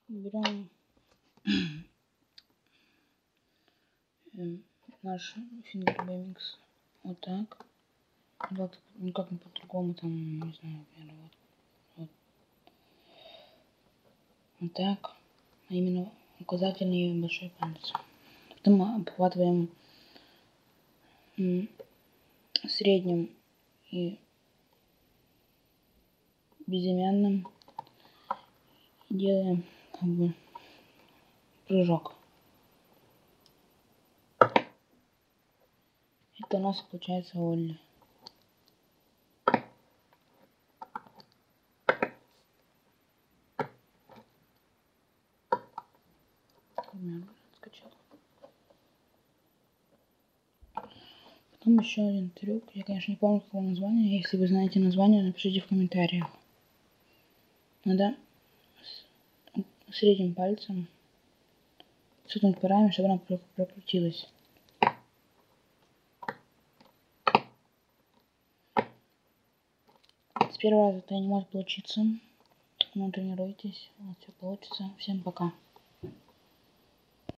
Берем наш Finger BMX вот так. Вот, никак не по-другому, там, не знаю, наверное, вот так. А именно указательный и большой палец. Потом обхватываем средним и безымянным. И делаем как бы прыжок. Это у нас получается Олли. Потом еще один трюк. Я, конечно, не помню, какого названия. Если вы знаете название, напишите в комментариях. Надо средним пальцем сунуть по раме, чтобы она прокрутилась. С первого раза это не может получиться. Но тренируйтесь. Вот, все получится. Всем пока.